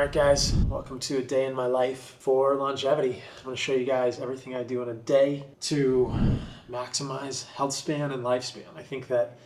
Alright guys, welcome to a day in my life for longevity. I'm going to show you guys everything I do in a day to maximize health span and lifespan. I think that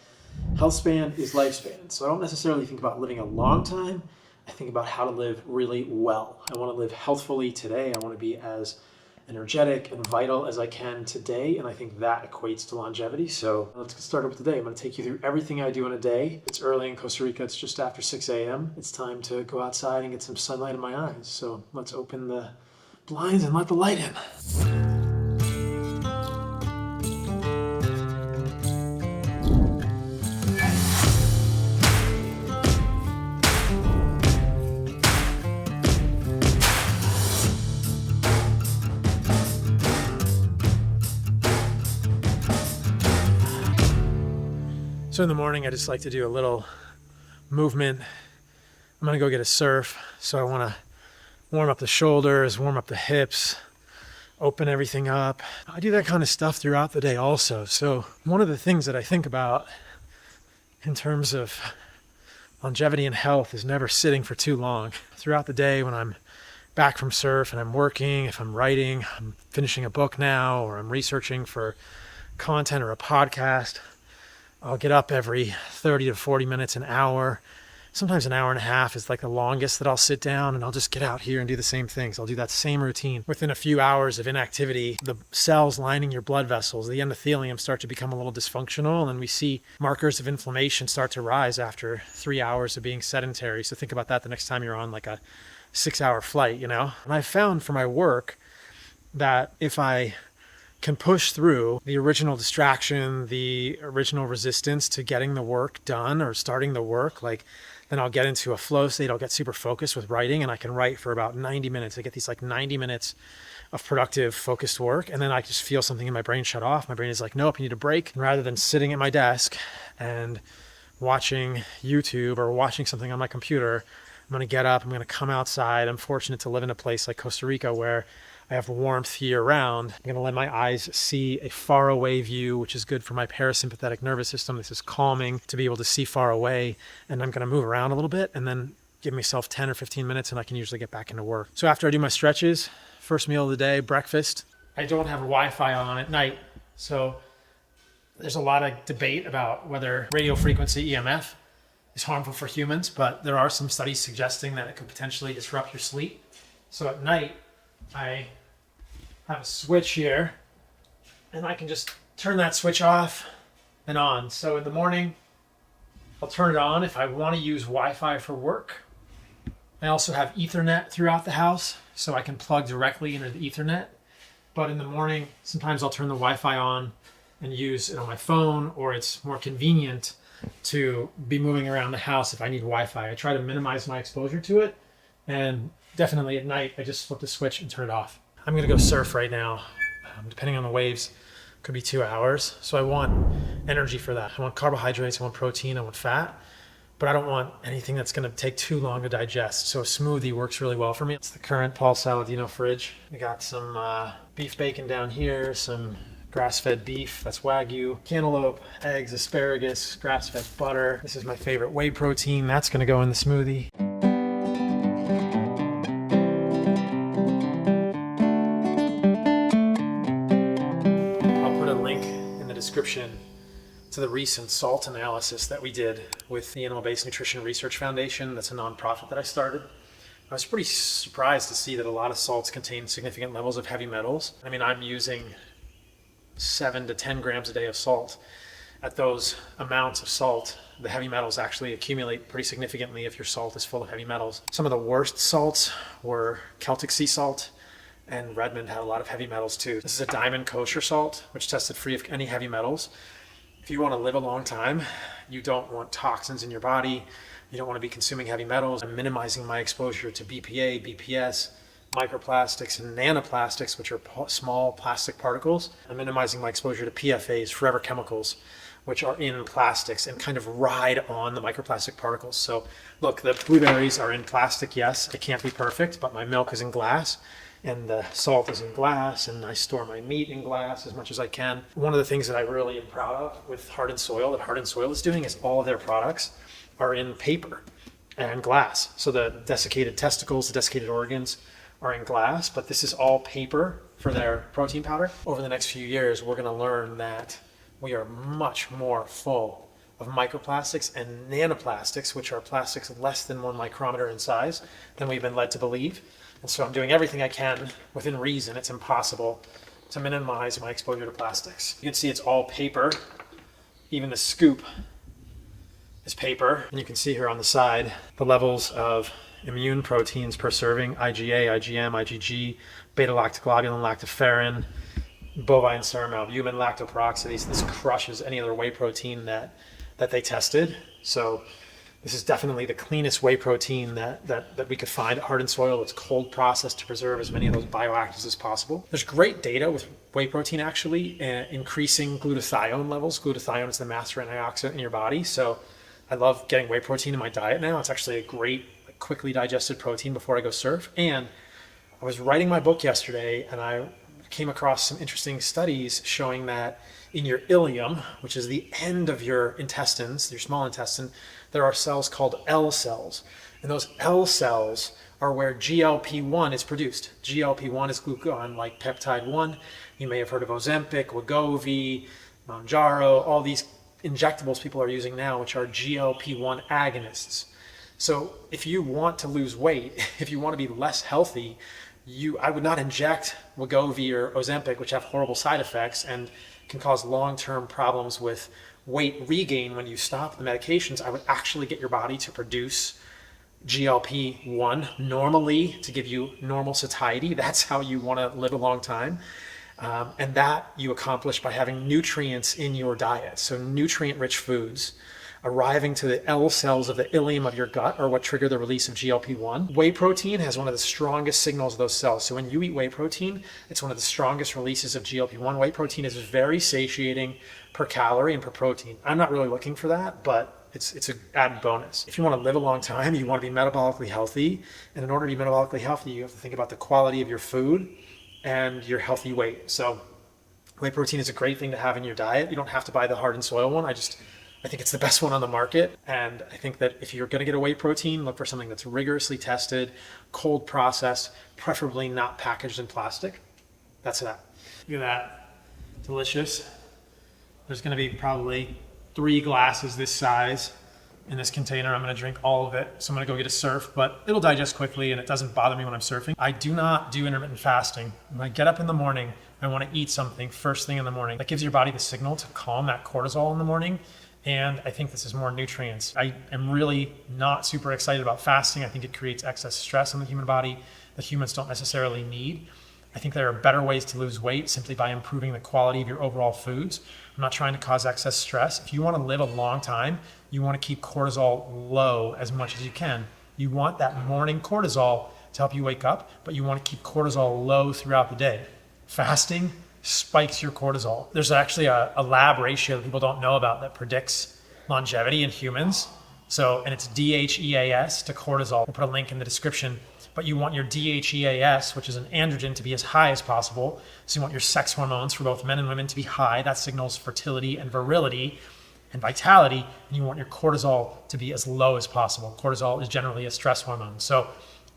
health span is lifespan, so I don't necessarily think about living a long time. I think about how to live really well. I want to live healthfully today. I want to be as energetic and vital as I can today, and I think that equates to longevity. So let's get started with today. I'm going to take you through everything I do in a day. It's early in Costa Rica. It's just after 6 a.m. It's time to go outside and get some sunlight in my eyes. So let's open the blinds and let the light in. So in the morning, I just like to do a little movement. I'm gonna go get a surf. So I wanna warm up the shoulders, warm up the hips, open everything up. I do that kind of stuff throughout the day also. So one of the things that I think about in terms of longevity and health is never sitting for too long. Throughout the day when I'm back from surf and I'm working, if I'm writing, I'm finishing a book now, or I'm researching for content or a podcast, I'll get up every 30 to 40 minutes, an hour. Sometimes an hour and a half is like the longest that I'll sit down, and I'll just get out here and do the same things. I'll do that same routine. Within a few hours of inactivity, the cells lining your blood vessels, the endothelium, start to become a little dysfunctional, and we see markers of inflammation start to rise after 3 hours of being sedentary. So think about that the next time you're on like a 6-hour flight, you know? And I found for my work that if I can push through the original distraction, the original resistance to getting the work done or starting the work, like then I'll get into a flow state. I'll get super focused with writing, and I can write for about 90 minutes. I get these like 90 minutes of productive, focused work, and then I just feel something in my brain shut off. My brain is like, nope, you need a break. And rather than sitting at my desk and watching YouTube or watching something on my computer, I'm going to get up, I'm going to come outside. I'm fortunate to live in a place like Costa Rica where I have warmth year round. I'm going to let my eyes see a far away view, which is good for my parasympathetic nervous system. This is calming to be able to see far away. And I'm going to move around a little bit and then give myself 10 or 15 minutes and I can usually get back into work. So after I do my stretches, first meal of the day, breakfast. I don't have Wi-Fi on at night. So there's a lot of debate about whether radio frequency EMF is harmful for humans, but there are some studies suggesting that it could potentially disrupt your sleep. So at night, I have a switch here and I can just turn that switch off and on. So in the morning, I'll turn it on if I want to use Wi-Fi for work. I also have Ethernet throughout the house, so I can plug directly into the Ethernet. But in the morning, sometimes I'll turn the Wi-Fi on and use it on my phone, or it's more convenient to be moving around the house if I need Wi-Fi. I try to minimize my exposure to it, and definitely at night, I just flip the switch and turn it off. I'm gonna go surf right now. Depending on the waves, could be 2 hours. So I want energy for that. I want carbohydrates, I want protein, I want fat, but I don't want anything that's gonna take too long to digest. So a smoothie works really well for me. It's the current Paul Saladino fridge. I got some beef bacon down here, some grass-fed beef, that's Wagyu, cantaloupe, eggs, asparagus, grass-fed butter. This is my favorite whey protein. That's gonna go in the smoothie. Description to the recent salt analysis that we did with the Animal-Based Nutrition Research Foundation. That's a nonprofit that I started. I was pretty surprised to see that a lot of salts contain significant levels of heavy metals. I mean, I'm using 7 to 10 grams a day of salt. At those amounts of salt, the heavy metals actually accumulate pretty significantly if your salt is full of heavy metals. Some of the worst salts were Celtic sea salt, and Redmond had a lot of heavy metals too. This is a diamond kosher salt, which tested free of any heavy metals. If you want to live a long time, you don't want toxins in your body, you don't want to be consuming heavy metals. I'm minimizing my exposure to BPA, BPS, microplastics, and nanoplastics, which are small plastic particles. I'm minimizing my exposure to PFAs, forever chemicals, which are in plastics and kind of ride on the microplastic particles. So look, the blueberries are in plastic, yes, it can't be perfect, but my milk is in glass. And the salt is in glass, and I store my meat in glass as much as I can. One of the things that I really am proud of with Heart and Soil, that Heart and Soil is doing, is all of their products are in paper. and glass. So the desiccated testicles, the desiccated organs are in glass, but this is all paper for their protein powder. Over the next few years, we're going to learn that we are much more full of microplastics and nanoplastics, which are plastics less than 1 micrometer in size, than we've been led to believe. And so I'm doing everything I can within reason. It's impossible to minimize my exposure to plastics. You can see it's all paper. Even the scoop is paper. And you can see here on the side the levels of immune proteins per serving: IgA, IgM, IgG, beta-lactoglobulin, lactoferrin, bovine serum albumin, lactoperoxidase. This crushes any other whey protein that they tested. So this is definitely the cleanest whey protein that we could find at Hardin Soil. It's cold processed to preserve as many of those bioactives as possible. There's great data with whey protein actually increasing glutathione levels. Glutathione is the master antioxidant in your body. So I love getting whey protein in my diet now. It's actually a great, quickly digested protein before I go surf. And I was writing my book yesterday and I came across some interesting studies showing that in your ileum, which is the end of your intestines, your small intestine, there are cells called L cells. And those L cells are where GLP-1 is produced. GLP-1 is glucagon-like peptide 1. You may have heard of Ozempic, Wegovy, Mounjaro, all these injectables people are using now, which are GLP-1 agonists. So if you want to lose weight, if you want to be less healthy, I would not inject Wegovy or Ozempic, which have horrible side effects and can cause long-term problems with weight regain when you stop the medications. I would actually get your body to produce GLP-1 normally to give you normal satiety. That's how you want to live a long time. And that you accomplish by having nutrients in your diet. So nutrient-rich foods arriving to the L cells of the ileum of your gut are what trigger the release of GLP-1. Whey protein has one of the strongest signals of those cells. So when you eat whey protein, it's one of the strongest releases of GLP-1. Whey protein is very satiating per calorie and per protein. I'm not really looking for that, but it's an added bonus. If you want to live a long time, you want to be metabolically healthy. And in order to be metabolically healthy, you have to think about the quality of your food and your healthy weight. So whey protein is a great thing to have in your diet. You don't have to buy the Hardin Soil one. I think it's the best one on the market. And I think that if you're going to get a whey protein, look for something that's rigorously tested, cold processed, preferably not packaged in plastic. That's that. Look at that. Delicious. There's going to be probably 3 glasses this size in this container. I'm going to drink all of it. So I'm going to go get a surf, but it'll digest quickly and it doesn't bother me when I'm surfing. I do not do intermittent fasting. When I get up in the morning, I want to eat something first thing in the morning. That gives your body the signal to calm that cortisol in the morning. And I think this is more nutrients. I am really not super excited about fasting. I think it creates excess stress on the human body that humans don't necessarily need. I think there are better ways to lose weight simply by improving the quality of your overall foods. I'm not trying to cause excess stress. If you want to live a long time, you want to keep cortisol low as much as you can. You want that morning cortisol to help you wake up, but you want to keep cortisol low throughout the day. Fasting spikes your cortisol. There's actually a lab ratio that people don't know about that predicts longevity in humans. And it's DHEAS to cortisol. We'll put a link in the description. But you want your DHEAS, which is an androgen, to be as high as possible. So you want your sex hormones for both men and women to be high. That signals fertility and virility and vitality. And you want your cortisol to be as low as possible. Cortisol is generally a stress hormone. So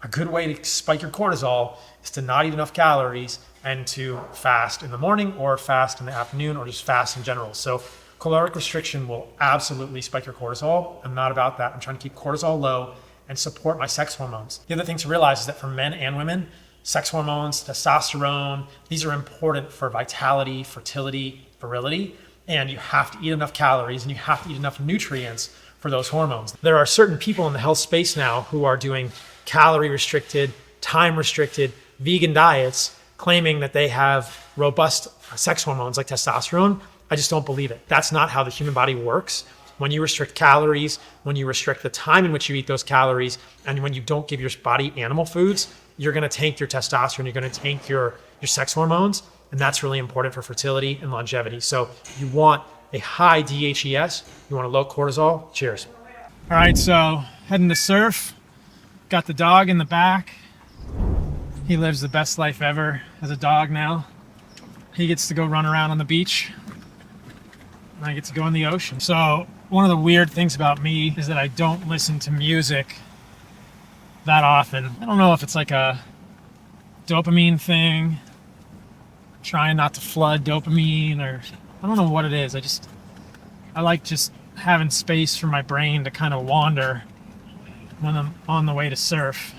a good way to spike your cortisol is to not eat enough calories and to fast in the morning or fast in the afternoon or just fast in general. So caloric restriction will absolutely spike your cortisol. I'm not about that. I'm trying to keep cortisol low and support my sex hormones. The other thing to realize is that for men and women, sex hormones, testosterone, these are important for vitality, fertility, virility, and you have to eat enough calories and you have to eat enough nutrients for those hormones. There are certain people in the health space now who are doing calorie restricted, time restricted, vegan diets, claiming that they have robust sex hormones like testosterone. I just don't believe it. That's not how the human body works. When you restrict calories, when you restrict the time in which you eat those calories, and when you don't give your body animal foods, you're going to tank your testosterone, you're going to tank your sex hormones, and that's really important for fertility and longevity. So you want a high DHES, you want a low cortisol. Cheers. All right, so heading to surf. Got the dog in the back. He lives the best life ever as a dog now. He gets to go run around on the beach, and I get to go in the ocean. So one of the weird things about me is that I don't listen to music that often. I don't know if it's like a dopamine thing, trying not to flood dopamine, or I don't know what it is. I like just having space for my brain to kind of wander when I'm on the way to surf.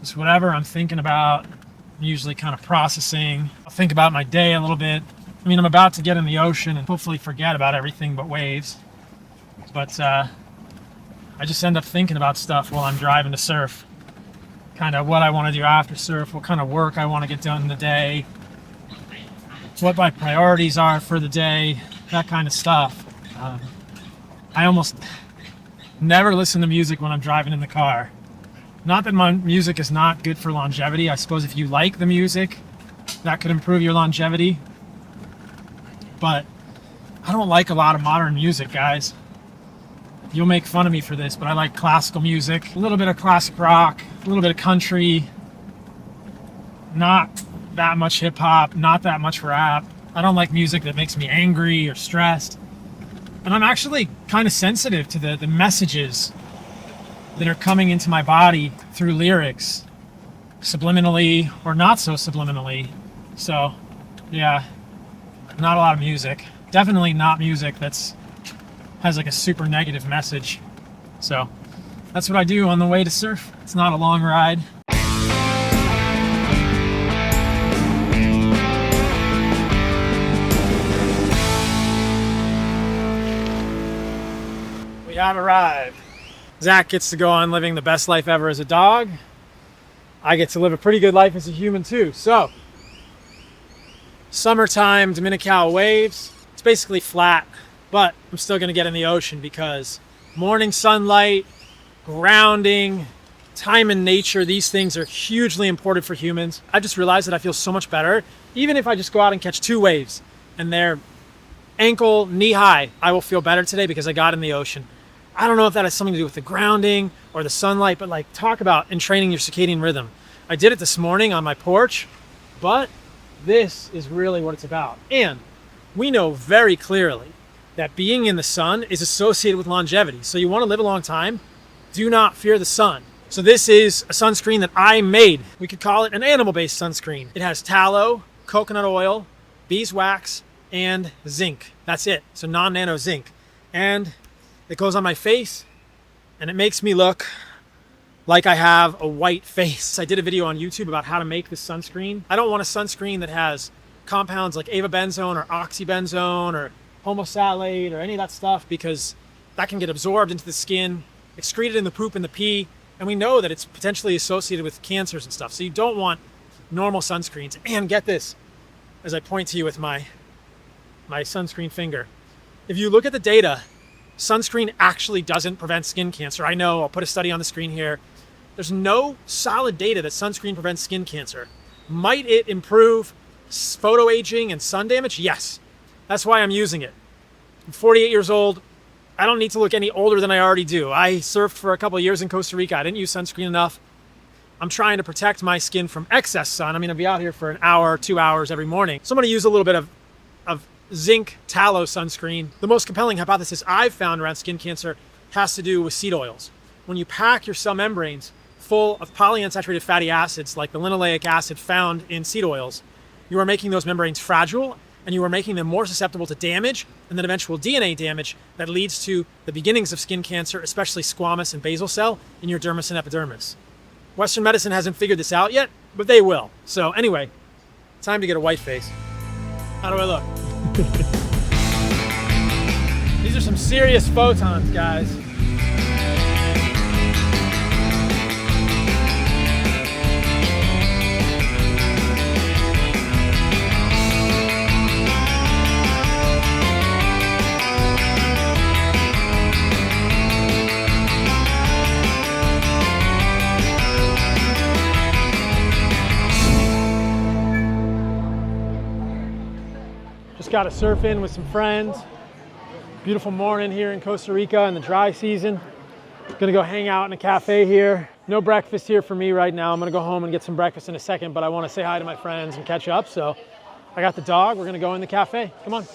Just whatever I'm thinking about, I'm usually kind of processing. I'll think about my day a little bit. I mean, I'm about to get in the ocean and hopefully forget about everything but waves. But I just end up thinking about stuff while I'm driving to surf. Kind of what I want to do after surf, what kind of work I want to get done in the day, what my priorities are for the day, that kind of stuff. I almost never listen to music when I'm driving in the car. Not that my music is not good for longevity. I suppose if you like the music, that could improve your longevity. But I don't like a lot of modern music, guys. You'll make fun of me for this, but I like classical music, a little bit of classic rock, a little bit of country, not that much hip hop, not that much rap. I don't like music that makes me angry or stressed. And I'm actually kind of sensitive to the messages that are coming into my body through lyrics, subliminally or not so subliminally. So, yeah, not a lot of music. Definitely not music that's has like a super negative message. So that's what I do on the way to surf. It's not a long ride. We have arrived. Zach gets to go on living the best life ever as a dog. I get to live a pretty good life as a human too. So, summertime Dominical waves. It's basically flat, but I'm still gonna get in the ocean because morning sunlight, grounding, time in nature, these things are hugely important for humans. I just realized that I feel so much better. Even if I just go out and catch 2 waves and they're ankle, knee high, I will feel better today because I got in the ocean. I don't know if that has something to do with the grounding or the sunlight, but like talk about entraining your circadian rhythm. I did it this morning on my porch, but this is really what it's about. And we know very clearly that being in the sun is associated with longevity. So you want to live a long time, do not fear the sun. So this is a sunscreen that I made. We could call it an animal-based sunscreen. It has tallow, coconut oil, beeswax, and zinc. That's it. So non-nano zinc. And it goes on my face and it makes me look like I have a white face. I did a video on YouTube about how to make this sunscreen. I don't want a sunscreen that has compounds like avobenzone or oxybenzone or homosalate or any of that stuff, because that can get absorbed into the skin, excreted in the poop and the pee, and we know that it's potentially associated with cancers and stuff. So you don't want normal sunscreens. And get this, as I point to you with my sunscreen finger. If you look at the data, sunscreen actually doesn't prevent skin cancer. I know, I'll put a study on the screen here. There's no solid data that sunscreen prevents skin cancer. Might it improve photo aging and sun damage? Yes. That's why I'm using it. I'm 48 years old. I don't need to look any older than I already do. I surfed for a couple of years in Costa Rica. I didn't use sunscreen enough. I'm trying to protect my skin from excess sun. I'm going to be out here for an hour, 2 hours every morning. So I'm going to use a little bit of zinc tallow sunscreen. The most compelling hypothesis I've found around skin cancer has to do with seed oils. When you pack your cell membranes full of polyunsaturated fatty acids like the linoleic acid found in seed oils, you are making those membranes fragile and you are making them more susceptible to damage and then eventual DNA damage that leads to the beginnings of skin cancer, especially squamous and basal cell in your dermis and epidermis. Western medicine hasn't figured this out yet, but they will. So anyway, time to get a white face. How do I look? These are some serious photons, guys. Got to surf in with some friends. Beautiful morning here in Costa Rica in the dry season. Gonna go hang out in a cafe here. No breakfast here for me right now. I'm gonna go home and get some breakfast in a second, but I want to say hi to my friends and catch up. So I got the dog. We're gonna go in the cafe. Come on.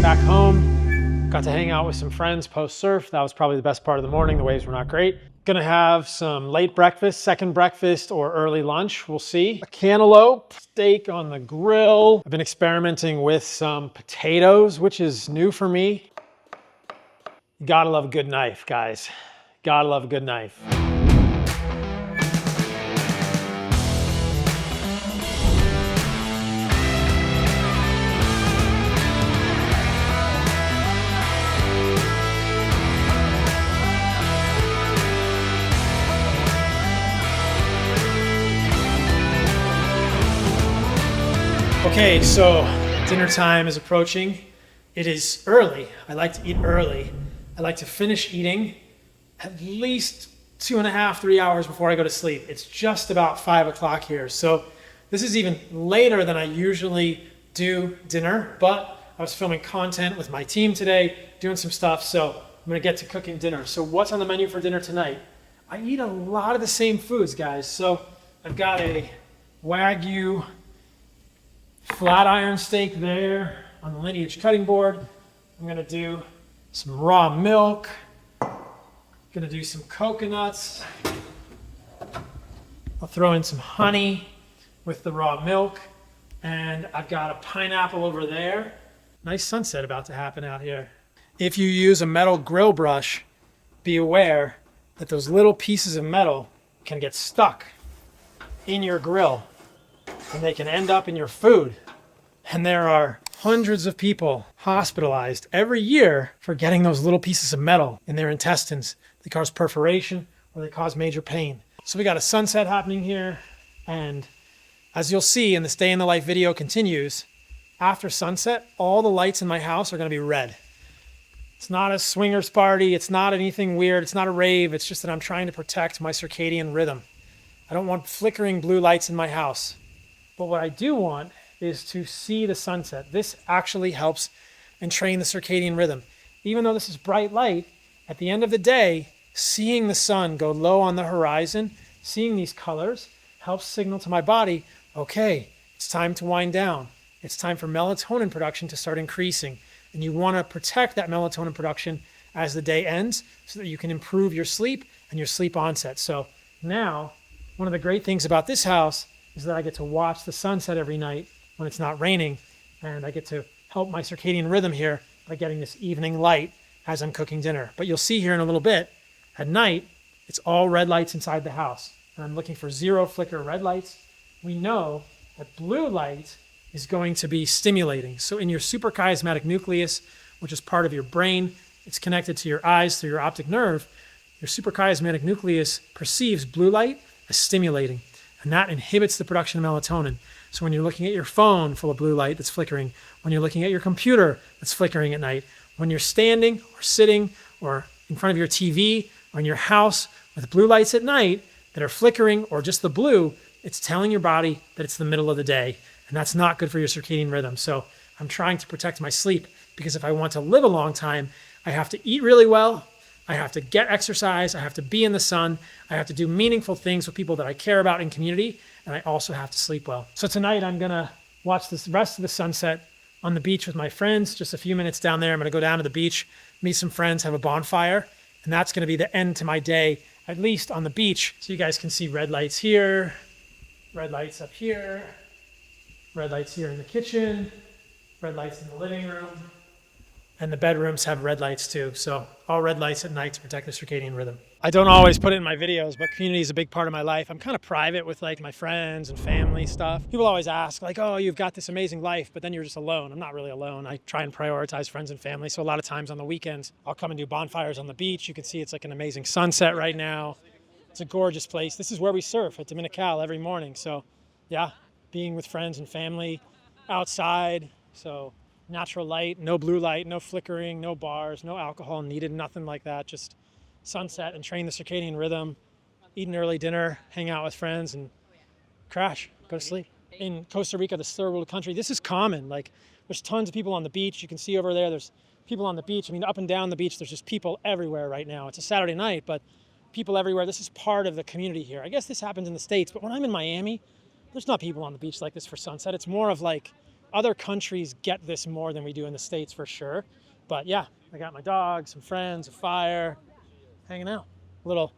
back home. Got to hang out with some friends post-surf. That was probably the best part of the morning. The waves were not great. Gonna have some late breakfast, second breakfast, or early lunch. We'll see. A cantaloupe steak on the grill. I've been experimenting with some potatoes, which is new for me. You gotta love a good knife, guys. Gotta love a good knife. Okay, so dinner time is approaching. It is early. I like to eat early. I like to finish eating at least 2.5, 3 hours before I go to sleep. It's just about 5 o'clock here. So this is even later than I usually do dinner, but I was filming content with my team today, doing some stuff, so I'm gonna get to cooking dinner. So what's on the menu for dinner tonight? I eat a lot of the same foods, guys. So I've got a Wagyu flat iron steak there on the Lineage cutting board. I'm gonna do some raw milk. Gonna do some coconuts. I'll throw in some honey with the raw milk. And I've got a pineapple over there. Nice sunset about to happen out here. If you use a metal grill brush, be aware that those little pieces of metal can get stuck in your grill and they can end up in your food. And there are hundreds of people hospitalized every year for getting those little pieces of metal in their intestines. They cause perforation or they cause major pain. So we got a sunset happening here. And as you'll see, and this day in the life video continues, after sunset, all the lights in my house are gonna be red. It's not a swingers party. It's not anything weird. It's not a rave. It's just that I'm trying to protect my circadian rhythm. I don't want flickering blue lights in my house. But what I do want is to see the sunset. This actually helps entrain the circadian rhythm. Even though this is bright light, at the end of the day, seeing the sun go low on the horizon, seeing these colors, helps signal to my body, okay, it's time to wind down. It's time for melatonin production to start increasing. And you want to protect that melatonin production as the day ends so that you can improve your sleep and your sleep onset. So now, one of the great things about this house is that I get to watch the sunset every night when it's not raining, and I get to help my circadian rhythm here by getting this evening light as I'm cooking dinner. But you'll see here in a little bit, at night, it's all red lights inside the house. And I'm looking for 0 flicker red lights. We know that blue light is going to be stimulating. So in your suprachiasmatic nucleus, which is part of your brain, it's connected to your eyes through your optic nerve. Your suprachiasmatic nucleus perceives blue light as stimulating, and that inhibits the production of melatonin. So when you're looking at your phone full of blue light that's flickering, when you're looking at your computer that's flickering at night, when you're standing or sitting or in front of your TV or in your house with blue lights at night that are flickering or just the blue, it's telling your body that it's the middle of the day, and that's not good for your circadian rhythm. So I'm trying to protect my sleep, because if I want to live a long time, I have to eat really well, I have to get exercise, I have to be in the sun, I have to do meaningful things with people that I care about in community, and I also have to sleep well. So tonight I'm gonna watch the rest of the sunset on the beach with my friends, just a few minutes down there. I'm gonna go down to the beach, meet some friends, have a bonfire, and that's gonna be the end to my day, at least on the beach. So you guys can see red lights here, red lights up here, red lights here in the kitchen, red lights in the living room, and the bedrooms have red lights too. So all red lights at night to protect the circadian rhythm. I don't always put it in my videos, but community is a big part of my life. I'm kind of private with like my friends and family stuff. People always ask like, oh, you've got this amazing life, but then you're just alone. I'm not really alone. I try and prioritize friends and family. So a lot of times on the weekends, I'll come and do bonfires on the beach. You can see it's like an amazing sunset right now. It's a gorgeous place. This is where we surf at Dominical every morning. So yeah, being with friends and family outside. So natural light, no blue light, no flickering, no bars, no alcohol needed, nothing like that. Just sunset and train the circadian rhythm, eat an early dinner, hang out with friends, and crash, go to sleep. In Costa Rica, this third world country, this is common. Like, there's tons of people on the beach. You can see over there, there's people on the beach. I mean, up and down the beach, there's just people everywhere right now. It's a Saturday night, but people everywhere. This is part of the community here. I guess this happens in the States, but when I'm in Miami, there's not people on the beach like this for sunset. It's more of like Other countries get this more than we do in the States for sure. But yeah, I got my dog, some friends, a fire, hanging out. A little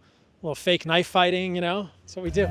fake knife fighting, you know, that's what we do.